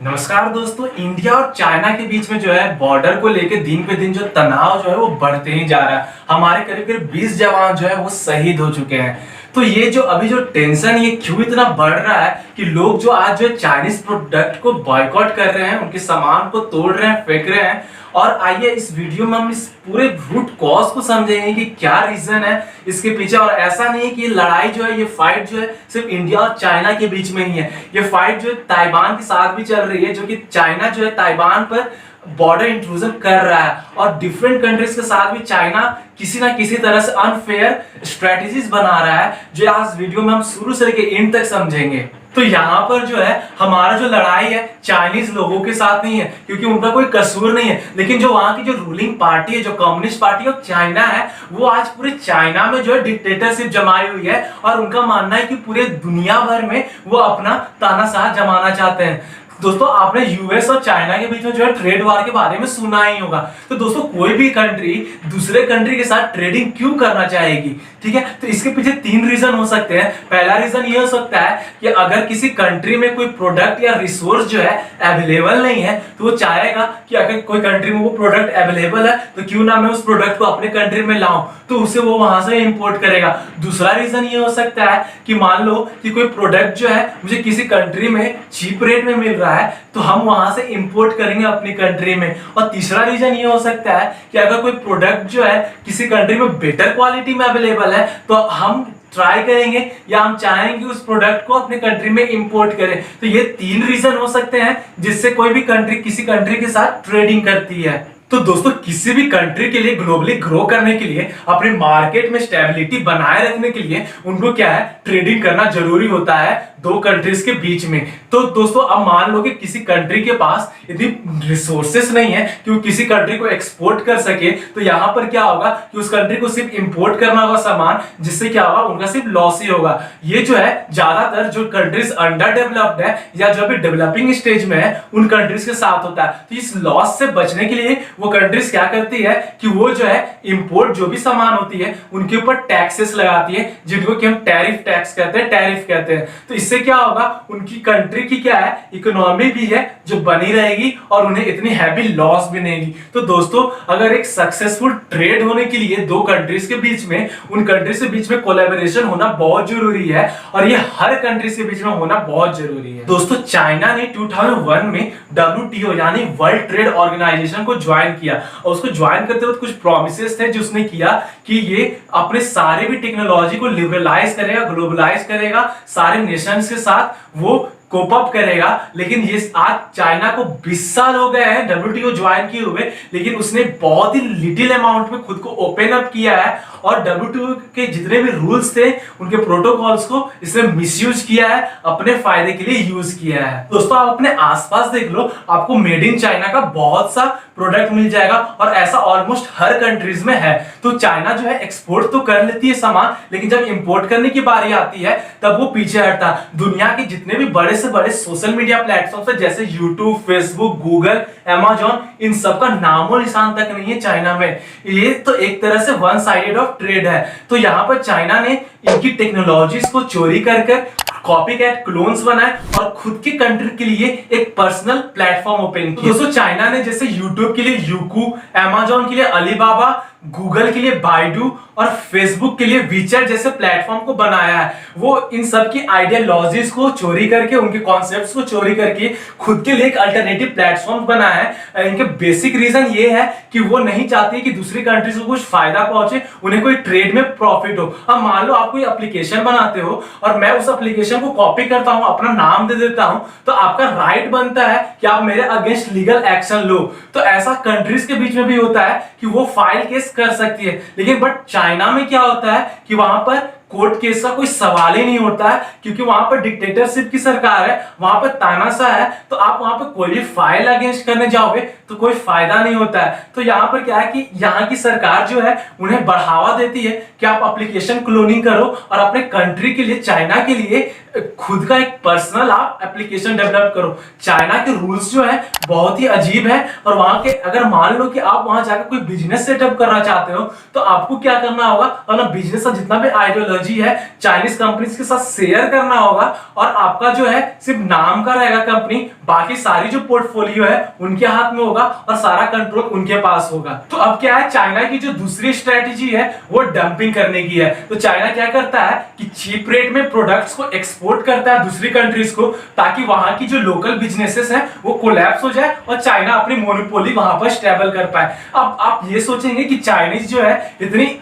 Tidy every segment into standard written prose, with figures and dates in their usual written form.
नमस्कार दोस्तों, इंडिया और चाइना के बीच में जो है बॉर्डर को लेकर दिन पे दिन जो तनाव जो है वो बढ़ते ही जा रहा है। हमारे करीब करीब 20 जवान जो है वो शहीद हो चुके हैं। तो ये जो अभी जो टेंशन ये क्यों इतना बढ़ रहा है कि लोग जो आज जो चाइनीज प्रोडक्ट को बॉयकॉट कर रहे हैं, उनके सामान को तोड़ रहे हैं, फेंक रहे हैं। और आइए इस वीडियो में हम इस पूरे रूट कॉज को समझेंगे कि क्या रीजन है इसके पीछे। और ऐसा नहीं है कि ये लड़ाई जो है, ये फाइट जो है सिर्फ इंडिया और चाइना के बीच में ही है। ये फाइट जो है ताइवान के साथ भी चल रही है, जो कि चाइना जो है ताइवान पर बॉर्डर इंट्रूजन कर रहा है। और डिफरेंट कंट्रीज के साथ भी चाइना किसी ना किसी तरह से अनफेयर स्ट्रेटेजीज बना रहा है, जो आज वीडियो में हम शुरू से लेकर एंड तक समझेंगे। तो यहाँ पर जो है हमारा जो लड़ाई है चाइनीज लोगों के साथ नहीं है, क्योंकि उनका कोई कसूर नहीं है। लेकिन जो वहां की जो रूलिंग पार्टी है, जो कम्युनिस्ट पार्टी ऑफ चाइना है, वो आज पूरे चाइना में जो है डिक्टेटरशिप जमाई हुई है। और उनका मानना है कि पूरे दुनिया भर में वो अपना तानाशाह जमाना चाहते हैं। दोस्तों, आपने यूएस और चाइना के बीच में जो है ट्रेड वार के बारे में सुना ही होगा। तो दोस्तों, कोई भी कंट्री दूसरे कंट्री के साथ ट्रेडिंग क्यों करना चाहेगी? ठीक है, तो इसके पीछे 3 रीजन हो सकते हैं। पहला रीजन ये हो सकता है कि अगर किसी कंट्री में कोई प्रोडक्ट या रिसोर्स जो है अवेलेबल नहीं है, तो वो चाहेगा कि अगर कोई कंट्री में वो प्रोडक्ट अवेलेबल है तो क्यों ना मैं उस प्रोडक्ट को अपने कंट्री में लाऊं, तो उसे वो वहां से इंपोर्ट करेगा। दूसरा रीजन ये हो सकता है कि मान लो कि कोई प्रोडक्ट जो है मुझे किसी कंट्री में चीप रेट में मिल रहा है, तो हम वहां से इंपोर्ट करेंगे अपनी कंट्री में। और तीसरा रीजन ये हो सकता है कि अगर कोई प्रोडक्ट जो है किसी कंट्री में बेटर क्वालिटी में अवेलेबल है, तो हम ट्राई करेंगे या हम चाहेंगे उस प्रोडक्ट को अपने कंट्री में इंपोर्ट करें। तो ये 3 रीजन हो सकते हैं जिससे कोई भी कंट्री किसी कंट्री के साथ ट्रेडिंग करती है। तो दोस्तों, किसी भी कंट्री के लिए ग्लोबली ग्रो करने के लिए, अपने मार्केट में स्टेबिलिटी बनाए रखने के लिए उनको क्या है, ट्रेडिंग करना जरूरी होता है दो कंट्रीज के बीच में। तो दोस्तों, अब मान लो कि किसी कंट्री के पास इतनी रिसोर्सेस नहीं है कि वो किसी कंट्री को एक्सपोर्ट कर सके, तो यहां पर क्या होगा कि उस कंट्री को सिर्फ इंपोर्ट करना होगा सामान, जिससे क्या होगा, उनका सिर्फ लॉस ही होगा। ये जो है ज्यादातर जो कंट्रीज अंडर डेवलप्ड है या जो अभी डेवलपिंग स्टेज में है, उन कंट्रीज के साथ होता है। तो इस लॉस से बचने के लिए वो कंट्रीज क्या करती है कि वो जो है इंपोर्ट जो भी सामान होती है उनके ऊपर टैक्सेस लगाती है, जिनको कि हम टैरिफ टैक्स कहते हैं, टैरिफ कहते हैं। तो इससे क्या होगा, उनकी कंट्री की क्या है, इकोनॉमी भी है जो बनी रहेगी और उन्हें इतनी हैवी लॉस भी नहीं होगी। तो दोस्तों, अगर एक सक्सेसफुल ट्रेड होने के लिए दो कंट्रीज के बीच में, उन कंट्रीज के बीच में कोलैबोरेशन होना बहुत जरूरी है, और ये हर कंट्रीज के बीच में होना बहुत जरूरी है। दोस्तों, चाइना ने 2001 में WTO यानी वर्ल्ड ट्रेड ऑर्गेनाइजेशन को ज्वाइन किया, और उसको ज्वाइन करते वक्त कुछ प्रॉमिसेस थे जो उसने किया कि ये अपने सारे भी टेक्नोलॉजी को लिबरलाइज करेगा, ग्लोबलाइज करेगा, सारे नेशंस के साथ वो कोप अप करेगा। लेकिन ये आज चाइना को 20 साल हो गए हैं WTO ज्वाइन किए हुए, लेकिन उसने बहुत ही लिटिल अमाउंट में खुद को ओपन अप किया है, और WTO के जितने भी रूल्स थे, उनके प्रोटोकॉल्स को इसने मिसयूज किया है, अपने फायदे के लिए यूज किया है। दोस्तों, आप अपने आसपास देख लो, आपको मेड इन चाइना का बहुत सा प्रोडक्ट मिल जाएगा, और ऐसा ऑलमोस्ट हर कंट्रीज में है। तो चाइना जो है एक्सपोर्ट तो कर लेती है सामान, लेकिन जब इंपोर्ट करने की बारी आती है तब वो पीछे हटता है। दुनिया के जितने भी बड़े से बड़े सोशल मीडिया प्लेटफॉर्म्स है, जैसे यूट्यूब, फेसबुक, गूगल, अमेज़न, इन सब का नामो निशान तक नहीं है चाइना में। ये तो एक तरह से वन साइडेड ऑफ ट्रेड है। तो यहाँ पर चाइना ने इनकी टेक्नोलॉजीज को चोरी कर कॉपी कैट क्लोन्स बनाए और खुद की कंट्री के लिए एक पर्सनल प्लेटफॉर्म ओपन किया। दोस्तों, चाइना ने जैसे यूट्यूब के लिए यूकू, अमेज़न के लिए अलीबाबा, गूगल के लिए बाइडू और फेसबुक के लिए वीचैट जैसे प्लेटफॉर्म को बनाया है। वो इन सब की आइडियोलॉजीज को चोरी करके, उनके कॉन्सेप्ट्स को चोरी करके खुद के लिए एक अल्टरनेटिव प्लेटफॉर्म बनाया है। इनके बेसिक रीजन ये है कि वो नहीं चाहते कि दूसरी कंट्रीज को कुछ फायदा पहुंचे, उन्हें कोई ट्रेड में प्रॉफिट हो। अब मान लो आप कोई एप्लीकेशन बनाते हो और मैं उस एप्लीकेशन को कॉपी करता हूं, अपना नाम दे देता हूं, तो आपका राइट बनता है कि आप मेरे अगेंस्ट लीगल एक्शन लो। तो ऐसा कंट्रीज के बीच में भी होता है कि वो फाइल केस कर सकती है। लेकिन बट चाइना में क्या होता है कि वहां पर कोर्ट केस का कोई सवाल ही नहीं होता है, क्योंकि वहां पर डिक्टेटरशिप की सरकार है, वहां पर तानाशाह है। तो आप वहां पर कोई भी फाइल अगेंस्ट करने जाओगे तो कोई फायदा नहीं होता है। तो यहाँ पर क्या है कि यहाँ की सरकार जो है उन्हें बढ़ावा देती है कि आप एप्लीकेशन क्लोनिंग करो और अपने कंट्री के लिए, चाइना के लिए खुद का एक पर्सनल आप एप्लीकेशन डेवलप करो। चाइना के रूल्स जो है बहुत ही अजीब है, और वहां के अगर मान लो कि आप वहां जाकर कोई बिजनेस सेटअप करना चाहते हो तो आपको क्या करना होगा, अपना बिजनेस का जितना भी आइडियोलॉजी है चाइनीज कंपनीज के साथ शेयर करना होगा, और आपका जो है सिर्फ नाम का रहेगा कंपनी, बाकी सारी जो पोर्टफोलियो है उनके हाथ में होगा और सारा कंट्रोल उनके पास होगा। तो अब क्या है, चाइना की जो दूसरी स्ट्रेटेजी है वो डंपिंग करने की है। तो चाइना क्या करता है कि चीप रेट में प्रोडक्ट्स को एक्सपोर्ट करता है दूसरी कंट्रीज को, ताकि वहां की जो लोकल बिजनेसेस हैं वो कोलैप्स हो जाए और चाइना अपनी मोनोपोली वहां पर स्टेबल कर पाए। अब आप ये सोचेंगे कि चाइनीज जो है इतनी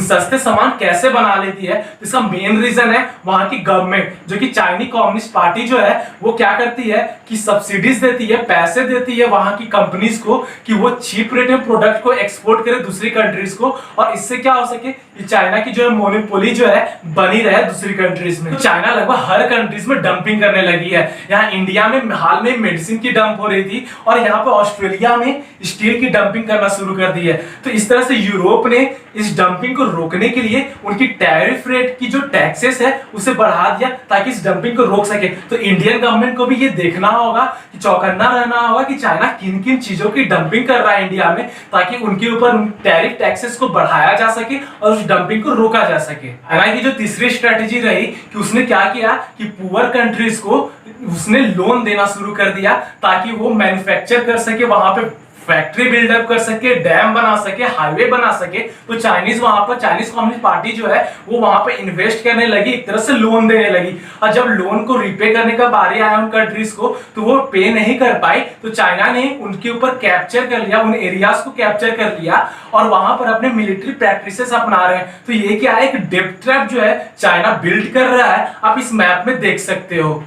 सस्ते सामान कैसे बना लेती है, इसका मेन रीजन है वहां की गवर्नमेंट, जो कि चाइनीज कम्युनिस्ट पार्टी जो है वो क्या करती है कि सब्सिडीज देती है, पैसे देती है वहां की कंपनीज को कि वो चीप रेट में प्रोडक्ट को एक्सपोर्ट करे दूसरी कंट्रीज को, और इससे क्या हो सके कि चाइना की जो है मोनोपोली जो है बनी रहे दूसरी कंट्रीज में। तो चाइना लगभग हर कंट्रीज में डंपिंग करने लगी है। यहाँ इंडिया में हाल में मेडिसिन की डंप हो रही थी, और यहाँ पे ऑस्ट्रेलिया में स्टील की डंपिंग करना शुरू कर दी है। तो इस तरह से यूरोप ने इस डंपिंग को रोकने के लिए उनकी टैरिफ रेट की जो टैक्सेस है उसे बढ़ा दिया, ताकि इस डंपिंग को रोक सके। तो इंडियन गवर्नमेंट को भी ये देखना होगा कि चौकन्ना रहना होगा कि चाइना किन किन चीजों की डंपिंग कर रहा है इंडिया में, ताकि उनके ऊपर टैरिफ टैक्सेस को बढ़ाया जा सके और उस डंपिंग को रोका जा सके। चाइना की जो तीसरी स्ट्रेटेजी रही कि उसने क्या किया कि पुअर कंट्रीज को उसने लोन देना शुरू कर दिया, ताकि वो मैन्युफैक्चर कर सके, वहां पे फैक्ट्री बिल्डअप कर सके, डैम बना सके, हाईवे बना सके। तो चाइनीज वहां पर, चाइनीज कम्युनिस्ट पार्टी जो है वो वहां पर इन्वेस्ट करने लगी, एक तरह से लोन देने लगी, और जब लोन को रिपे करने का बारी आया उन कंट्रीज को तो वो पे नहीं कर पाई। तो चाइना ने उनके ऊपर कैप्चर कर लिया, उन एरियाज को कैप्चर कर लिया और वहां पर अपने मिलिट्री प्रैक्टिसेस अपना रहे हैं। तो ये क्या है, एक डेप्थ ट्रैप जो है चाइना बिल्ड कर रहा है, आप इस मैप में देख सकते हो।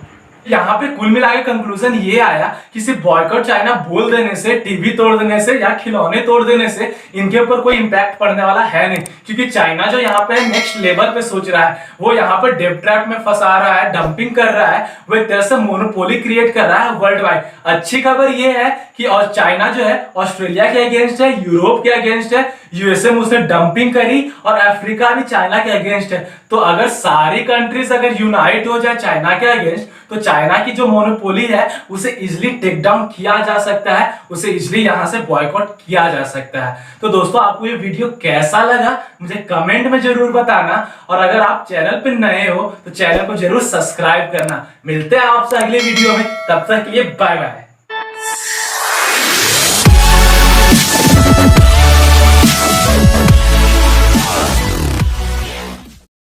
यहाँ पे कुल मिला के कंक्लूजन ये आया कि सिर्फ बॉयकॉट चाइना बोल देने से, टीवी तोड़ देने से या खिलौने तोड़ देने से इनके ऊपर कोई इंपैक्ट पड़ने वाला है नहीं, क्योंकि चाइना जो यहाँ पे नेक्स्ट लेवल पे सोच रहा है, वो यहाँ पर डेब्ट ट्रैप में फंसा रहा है, डंपिंग कर रहा है, वो एक तरह से मोनोपोली क्रिएट कर रहा है वर्ल्ड वाइड। अच्छी खबर ये है कि और चाइना जो है ऑस्ट्रेलिया के अगेंस्ट है, यूरोप के अगेंस्ट है, यूएसए में उसने डंपिंग करी, और अफ्रीका भी चाइना के अगेंस्ट है। तो अगर सारी कंट्रीज अगर यूनाइट हो जाए चाइना के अगेंस्ट, तो चाइना की जो मोनोपोली है उसे इजिली टेक डाउन किया जा सकता है, उसे इजिली यहां से बॉयकॉट किया जा सकता है। तो दोस्तों, आपको ये वीडियो कैसा लगा मुझे कमेंट में जरूर बताना, और अगर आप चैनल पर नए हो तो चैनल को जरूर सब्सक्राइब करना। मिलते हैं आपसे अगले वीडियो में, तब तक के लिए बाय बाय।